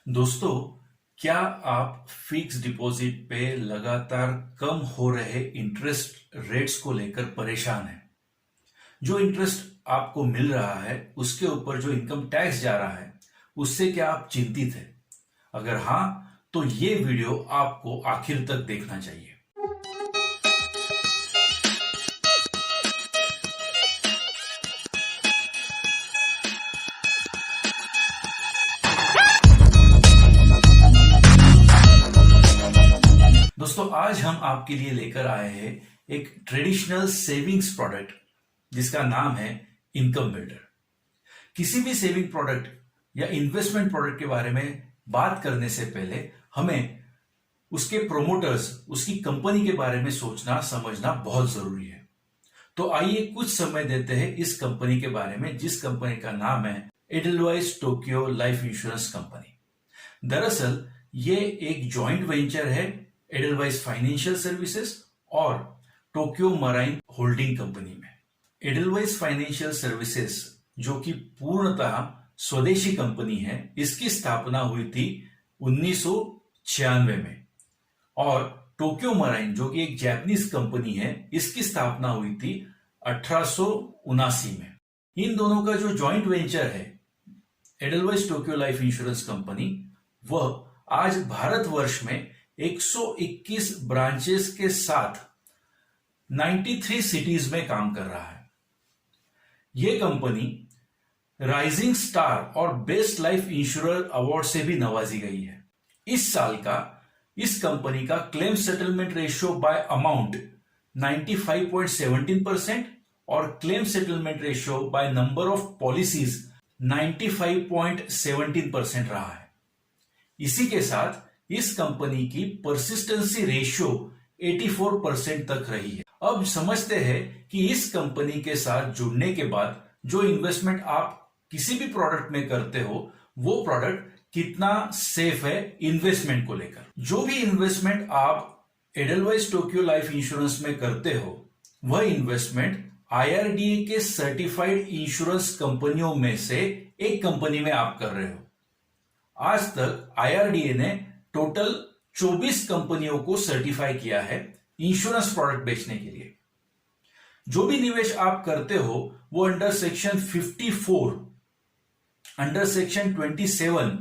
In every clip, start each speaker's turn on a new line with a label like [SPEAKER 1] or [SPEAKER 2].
[SPEAKER 1] दोस्तों, क्या आप फिक्स डिपॉजिट पे लगातार कम हो रहे इंटरेस्ट रेट्स को लेकर परेशान हैं? जो इंटरेस्ट आपको मिल रहा है उसके ऊपर जो इनकम टैक्स जा रहा है उससे क्या आप चिंतित हैं? अगर हां, तो ये वीडियो आपको आखिर तक देखना चाहिए। दोस्तों, आज हम आपके लिए लेकर आए हैं एक ट्रेडिशनल सेविंग्स प्रोडक्ट जिसका नाम है इनकम बिल्डर। किसी भी सेविंग प्रोडक्ट या इन्वेस्टमेंट प्रोडक्ट के बारे में बात करने से पहले हमें उसके प्रोमोटर्स, उसकी कंपनी के बारे में सोचना समझना बहुत जरूरी है। तो आइए कुछ समय देते हैं इस कंपनी के बारे में, जिस कंपनी का नाम है Edelweiss Tokyo life insurance company. दरअसल ये एक जॉइंट वेंचर है एडलवाइस फाइनेंशियल सर्विसेज और टोक्यो मराइन होल्डिंग कंपनी में। एडलवाइस फाइनेंशियल सर्विसेज, जो कि पूर्णतः स्वदेशी कंपनी है, इसकी स्थापना हुई थी 1996 में, और टोक्यो मराइन, जो कि एक जापानीज कंपनी है, इसकी स्थापना हुई थी 1879 में। इन दोनों का जो जॉइंट वेंचर है Edelweiss Tokyo life insurance company, वह आज भारतवर्ष में 121 ब्रांचेस के साथ 93 सिटीज में काम कर रहा है। यह कंपनी राइजिंग स्टार और बेस्ट लाइफ इंश्योरर अवार्ड से भी नवाजी गई है। इस साल का इस कंपनी का claim settlement ratio by amount 95.17% और claim settlement ratio by number of policies 95.17% रहा है। इसी के साथ इस कंपनी की परसिस्टेंसी रेशियो 84% तक रही है। अब समझते हैं कि इस कंपनी के साथ जुड़ने के बाद जो इन्वेस्टमेंट आप किसी भी प्रोडक्ट में करते हो, वो प्रोडक्ट कितना सेफ है इन्वेस्टमेंट को लेकर। जो भी इन्वेस्टमेंट आप एडलवाइस टोक्यो लाइफ इंश्योरेंस में करते हो, वह इन्वेस्टमेंट IRDA के सर्टिफाइड इंश्योरेंस कंपनियों में से एक कंपनी में आप कर रहे हो। आज तक IRDA ने टोटल 24 कंपनियों को सर्टिफाई किया है इंश्योरेंस प्रोडक्ट बेचने के लिए। जो भी निवेश आप करते हो वो अंडर सेक्शन 54, अंडर सेक्शन 27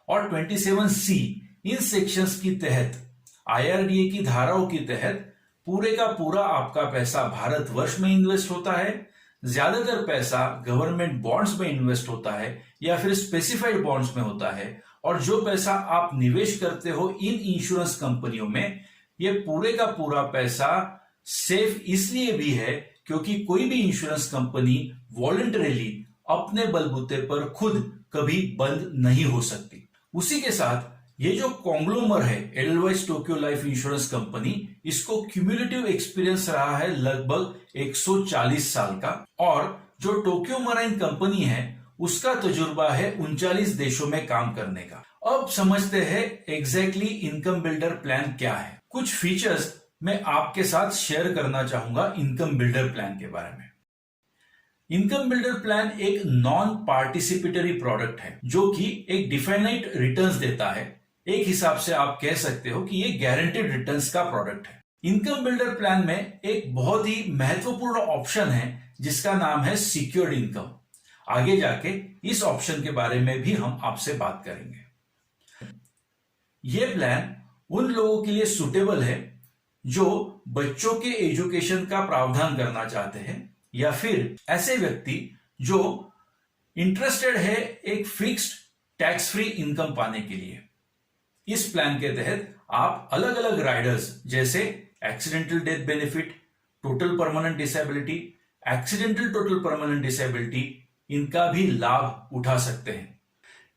[SPEAKER 1] और 27C, इन सेक्शंस की तहत, IRDA की धाराओं की तहत पूरे का पूरा आपका पैसा भारतवर्ष में इन्वेस्ट होता है। ज्यादातर पैसा गवर्नमेंट बॉन्ड्स में इन्वेस्ट होता है या फिर स्पेसिफाइड बॉन्ड्स में होता है। और जो पैसा आप निवेश करते हो इन इंश्योरेंस कंपनियों में, ये पूरे का पूरा पैसा सेफ इसलिए भी है क्योंकि कोई भी इंश्योरेंस कंपनी वॉलंटरीली अपने बलबूते पर खुद कभी बंद नहीं हो सकती। उसी के साथ ये जो कॉन्ग्लोमर है Edelweiss Tokyo life insurance company, इसको क्यूमुलेटिव एक्सपीरियंस रहा है लगभग 140 साल का। और जो टोक्यो मराइन कंपनी है उसका तजुर्बा है 39 देशों में काम करने का। अब समझते हैं एग्जैक्टली इनकम बिल्डर प्लान क्या है। कुछ फीचर्स मैं आपके साथ शेयर करना चाहूंगा इनकम बिल्डर प्लान के बारे में। इनकम बिल्डर प्लान एक नॉन पार्टिसिपेटरी प्रोडक्ट है जो कि एक डिफाइनाइट रिटर्न्स देता है। एक हिसाब से आप कह सकते हो कि ये गारंटेड रिटर्न्स का प्रोडक्ट है। इनकम बिल्डर प्लान में एक बहुत ही महत्वपूर्ण ऑप्शन है जिसका नाम है सिक्योर्ड इनकम। आगे जाके इस ऑप्शन के बारे में भी हम आपसे बात करेंगे। यह प्लान उन लोगों के लिए सुटेबल है जो बच्चों के एजुकेशन का प्रावधान करना चाहते हैं, या फिर ऐसे व्यक्ति जो इंटरेस्टेड है एक फिक्स्ड टैक्स फ्री इनकम पाने के लिए। इस प्लान के तहत आप अलग अलग राइडर्स जैसे accidental death benefit, total permanent disability, accidental total permanent disability, इनका भी लाभ उठा सकते हैं।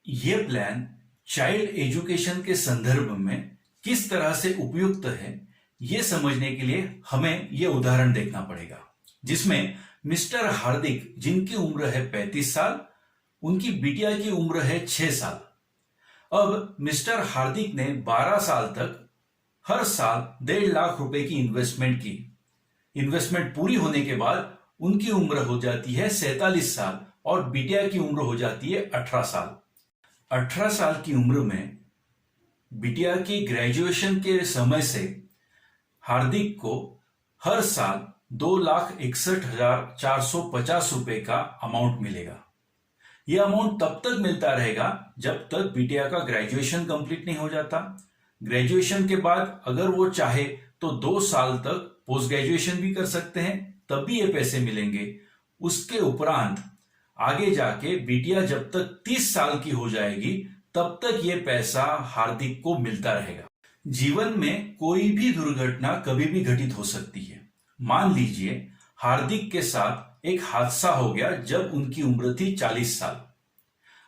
[SPEAKER 1] यह प्लान चाइल्ड एजुकेशन के संदर्भ में किस तरह से उपयुक्त है, यह समझने के लिए हमें यह उदाहरण देखना पड़ेगा, जिसमें मिस्टर हार्दिक, जिनकी उम्र है 35 साल, उनकी बिटिया की उम्र है 6 साल। अब मिस्टर हार्दिक ने 12 साल तक हर साल 1.5 लाख रुपए की इन्वेस्टमेंट की। इन्वेस्टमेंट पूरी होने के बाद उनकी उम्र हो जाती है 47 साल और बिटिया की उम्र हो जाती है 18 साल। 18 साल की उम्र में बिटिया की ग्रेजुएशन के समय से हार्दिक को हर साल 2,61,450 रुपए का अमाउंट मिलेगा। यह अमाउंट तब तक मिलता रहेगा जब तक बिटिया का ग्रेजुएशन कंप्लीट नहीं हो जाता। ग्रेजुएशन के बाद अगर वो चाहे तो 2 साल तक पोस्ट ग्रेजुएशन भी कर सकते हैं, तब भी ये पैसे मिलेंगे। उसके उपरांत आगे जाके बिटिया जब तक 30 साल की हो जाएगी तब तक ये पैसा हार्दिक को मिलता रहेगा। जीवन में कोई भी दुर्घटना कभी भी घटित हो सकती है। मान लीजिए हार्दिक के साथ एक हादसा हो गया जब उनकी उम्र थी 40 साल।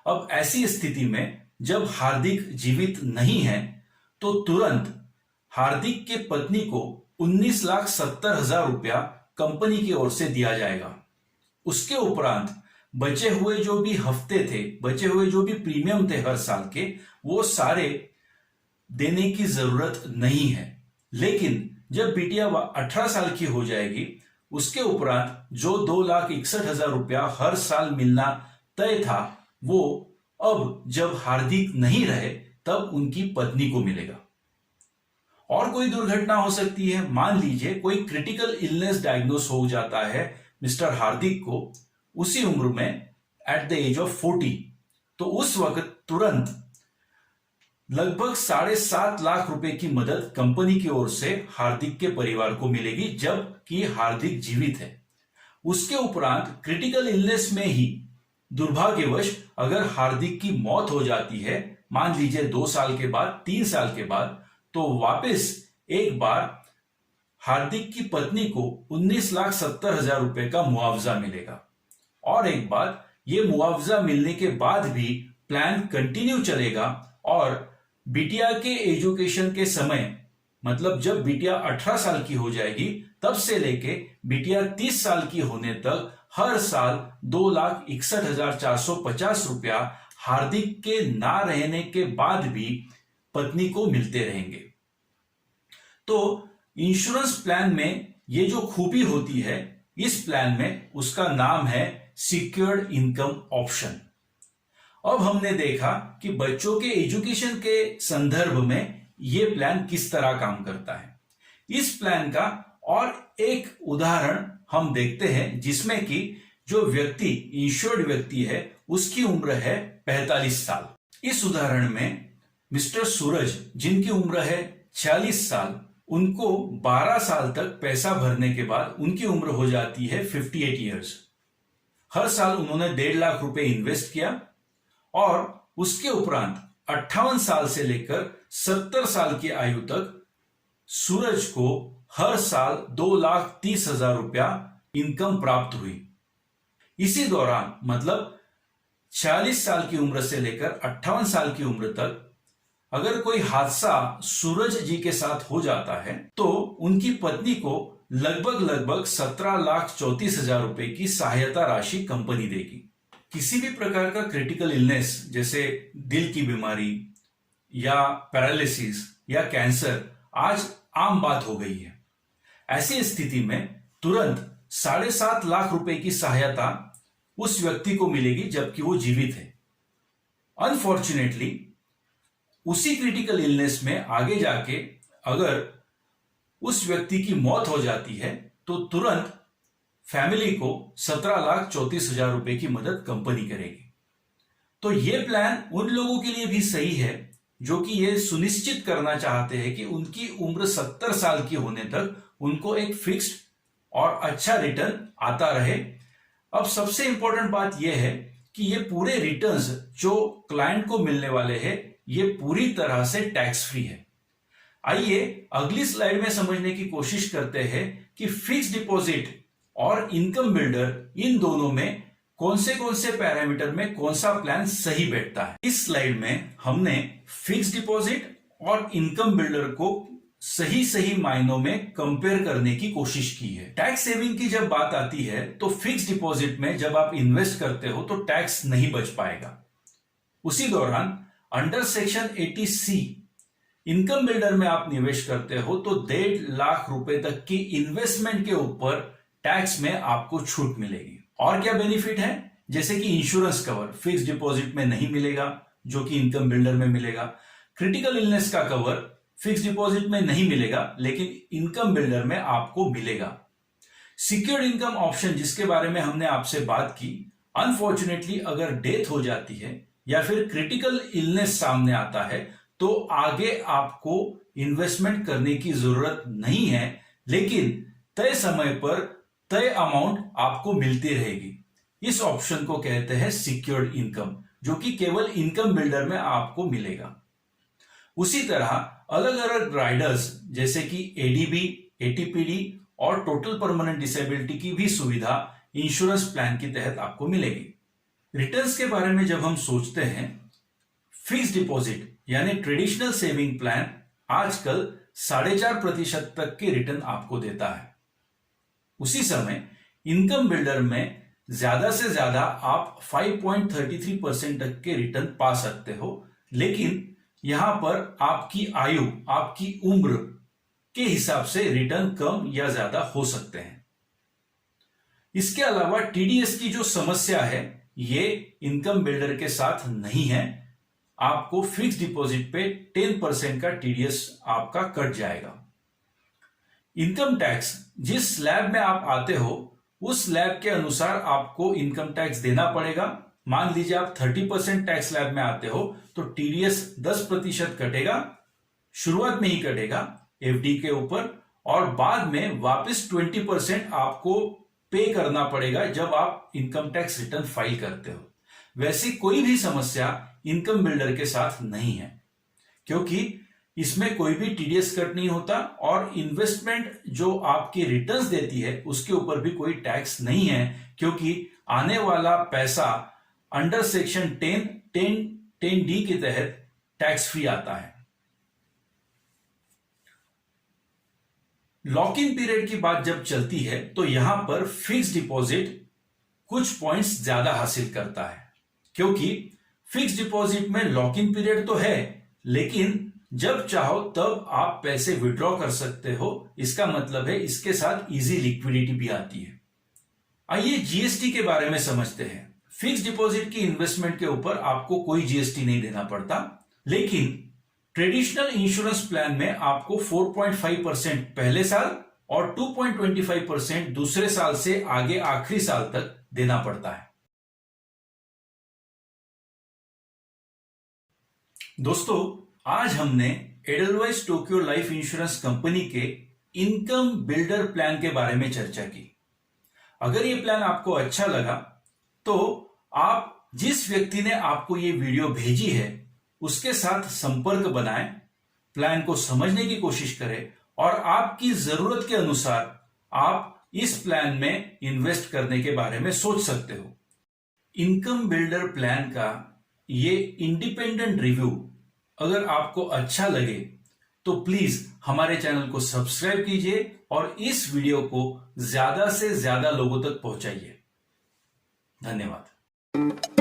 [SPEAKER 1] अब ऐसी स्थिति में जब हार्दिक जीवित नहीं है तो तुरंत हार्दिक के पत्नी को 19,70,000 रुपया कंपनी की ओर से दिया जाएगा। उसके उपरांत बचे हुए जो भी हफ्ते थे, बचे हुए जो भी प्रीमियम थे हर साल के, वो सारे देने की जरूरत नहीं है। लेकिन जब बिटिया 18 साल की हो जाएगी उसके उपरांत जो 2,61,000 रुपया हर साल मिलना तय था वो अब जब हार्दिक नहीं रहे तब उनकी पत्नी को मिलेगा। और कोई दुर्घटना हो सकती है। मान लीजिए कोई क्रिटिकल इलनेस डायग्नोस हो जाता है मिस्टर हार्दिक को उसी उम्र में एट द एज ऑफ 40, तो उस वक्त तुरंत लगभग 7.5 लाख रुपए की मदद कंपनी की ओर से हार्दिक के परिवार को मिलेगी जबकि हार्दिक जीवित है। उसके उपरांत क्रिटिकल इलनेस में ही दुर्भाग्यवश अगर हार्दिक की मौत हो जाती है, मान लीजिए 2 साल के बाद, 3 साल के बाद, तो वापस एक बार हार्दिक की पत्नी को 19,70,000 रुपए का मुआवजा मिलेगा। और एक बात, यह मुआवजा मिलने के बाद भी प्लान कंटिन्यू चलेगा और बिटिया के एजुकेशन के समय, मतलब जब बिटिया 18 साल की हो जाएगी तब से लेके बिटिया 30 साल की होने तक हर साल 2,61,450 रुपया हार्दिक के ना रहने के बाद भी पत्नी को मिलते रहेंगे। तो इंश्योरेंस प्लान में ये जो खूबी होती है, इस प्लान में उसका नाम है सिक्योर्ड इनकम ऑप्शन। अब हमने देखा कि बच्चों के एजुकेशन के संदर्भ में यह प्लान किस तरह काम करता है। इस प्लान का और एक उदाहरण हम देखते हैं जिसमें कि जो व्यक्ति इंश्योर्ड व्यक्ति है उसकी उम्र है 45 साल। इस उदाहरण में मिस्टर सूरज जिनकी उम्र है 46 साल, उनको 12 साल तक पैसा भरने के बाद उनकी उम्र हो जाती है 58 ईयर्स। हर साल उन्होंने 1.5 लाख रुपए इन्वेस्ट किया और उसके उपरांत 58 साल से लेकर 70 साल की आयु तक सूरज को हर साल 2,30,000 रुपया इनकम प्राप्त हुई। इसी दौरान मतलब 46 साल की उम्र से लेकर 58 साल की उम्र तक अगर कोई हादसा सूरज जी के साथ हो जाता है तो उनकी पत्नी को लगभग 17,34,000 रुपए की सहायता राशि कंपनी देगी। किसी भी प्रकार का क्रिटिकल इलनेस जैसे दिल की बीमारी या पैरालिसिस या कैंसर आज आम बात हो गई है। ऐसी स्थिति में तुरंत 7.5 लाख रुपए की सहायता उस व्यक्ति को मिलेगी जबकि वो जीवित है। अनफॉर्चुनेटली उसी क्रिटिकल इलनेस में आगे जाके अगर उस व्यक्ति की मौत हो जाती है तो तुरंत फैमिली को 17,34,000 रुपए की मदद कंपनी करेगी। तो यह प्लान उन लोगों के लिए भी सही है जो कि यह सुनिश्चित करना चाहते हैं कि उनकी उम्र 70 साल की होने तक उनको एक फिक्स्ड और अच्छा रिटर्न आता रहे। अब सबसे इंपॉर्टेंट बात यह है कि ये पूरे रिटर्न्स जो क्लाइंट को मिलने वाले हैं ये पूरी तरह से टैक्स फ्री है। आइए अगली स्लाइड में समझने की कोशिश करते हैं कि फिक्स्ड डिपॉजिट और इनकम बिल्डर इन दोनों में कौन से पैरामीटर में कौन सा प्लान सही बैठता है। इस स्लाइड में हमने फिक्स्ड डिपॉजिट और इनकम बिल्डर को सही मायनों में कंपेयर करने की कोशिश की है। टैक्स सेविंग की जब बात आती है तो फिक्स्ड डिपॉजिट में जब आप इन्वेस्ट करते हो तो टैक्स नहीं बच पाएगा। उसी दौरान under section 80C income builder में आप निवेश करते हो तो 1.5 लाख रुपए तक की इन्वेस्टमेंट के ऊपर टैक्स में आपको छूट मिलेगी। और क्या बेनिफिट है, जैसे कि इंश्योरेंस कवर फिक्स्ड डिपॉजिट में नहीं मिलेगा, जो कि इनकम बिल्डर में मिलेगा। क्रिटिकल इलनेस का कवर फिक्स डिपॉजिट में नहीं मिलेगा, लेकिन इनकम बिल्डर में आपको मिलेगा। सिक्योर्ड इनकम ऑप्शन जिसके बारे में हमने आपसे बात की, अनफॉर्चुनेटली अगर डेथ हो जाती है या फिर क्रिटिकल इलनेस सामने आता है तो आगे आपको इन्वेस्टमेंट करने की जरूरत नहीं है, लेकिन तय समय पर तय अमाउंट आपको मिलती रहेगी। इस ऑप्शन को कहते हैं सिक्योर्ड इनकम, जो कि केवल इनकम बिल्डर में आपको मिलेगा। उसी तरह अलग अलग राइडर्स जैसे कि एडीबी, एटीपीडी और टोटल परमानेंट डिसेबिलिटी की भी सुविधा इंश्योरेंस प्लान के तहत आपको मिलेगी। रिटर्न्स के बारे में जब हम सोचते हैं, फिक्स डिपॉजिट यानी ट्रेडिशनल सेविंग प्लान आजकल 4.5% तक के रिटर्न आपको देता है। उसी समय इनकम बिल्डर में ज्यादा से ज्यादा आप 5.33% तक के रिटर्न पा सकते हो, लेकिन यहां पर आपकी आयु, आपकी उम्र के हिसाब से रिटर्न कम या ज्यादा हो सकते हैं। इसके अलावा टीडीएस की जो समस्या है, ये इनकम बिल्डर के साथ नहीं है। आपको फिक्स डिपॉजिट पे 10% का टीडीएस आपका कट जाएगा। इनकम टैक्स जिस स्लैब में आप आते हो उस स्लैब के अनुसार आपको इनकम टैक्स देना पड़ेगा। मान लीजिए आप 30% टैक्स स्लैब में आते हो तो टीडीएस 10% कटेगा, शुरुआत में ही कटेगा एफडी के ऊपर, और बाद में वापस 20% आपको पे करना पड़ेगा जब आप इनकम टैक्स रिटर्न फाइल करते हो। वैसी कोई भी समस्या इनकम बिल्डर के साथ नहीं है, क्योंकि इसमें कोई भी टीडीएस कट नहीं होता और इन्वेस्टमेंट जो आपकी रिटर्न्स देती है उसके ऊपर भी कोई टैक्स नहीं है, क्योंकि आने वाला पैसा अंडर सेक्शन 10(डी) के तहत टैक्स फ्री आता है। लॉक इन पीरियड की बात जब चलती है तो यहां पर फिक्स डिपॉजिट कुछ पॉइंट्स ज्यादा हासिल करता है, क्योंकि फिक्स डिपॉजिट में लॉक इन पीरियड तो है, लेकिन जब चाहो तब आप पैसे विड्रॉ कर सकते हो। इसका मतलब है इसके साथ इजी लिक्विडिटी भी आती है। आइए जीएसटी के बारे में समझते हैं। फिक्स डिपॉजिट की इन्वेस्टमेंट के ऊपर आपको कोई जीएसटी नहीं देना पड़ता, लेकिन ट्रेडिशनल इंश्योरेंस प्लान में आपको 4.5% पहले साल और 2.25% दूसरे साल से आगे आखिरी साल तक देना पड़ता है। दोस्तों, आज हमने Edelweiss Tokyo life insurance company के इनकम बिल्डर प्लान के बारे में चर्चा की। अगर ये प्लान आपको अच्छा लगा तो आप जिस व्यक्ति ने आपको ये वीडियो भेजी है उसके साथ संपर्क बनाएं, प्लान को समझने की कोशिश करें और आपकी जरूरत के अनुसार आप इस प्लान में इन्वेस्ट करने के बारे में सोच सकते हो। इनकम बिल्डर प्लान का ये इंडिपेंडेंट रिव्यू अगर आपको अच्छा लगे तो प्लीज हमारे चैनल को सब्सक्राइब कीजिए और इस वीडियो को ज्यादा से ज्यादा लोगों तक पहुंचाइए। धन्यवाद।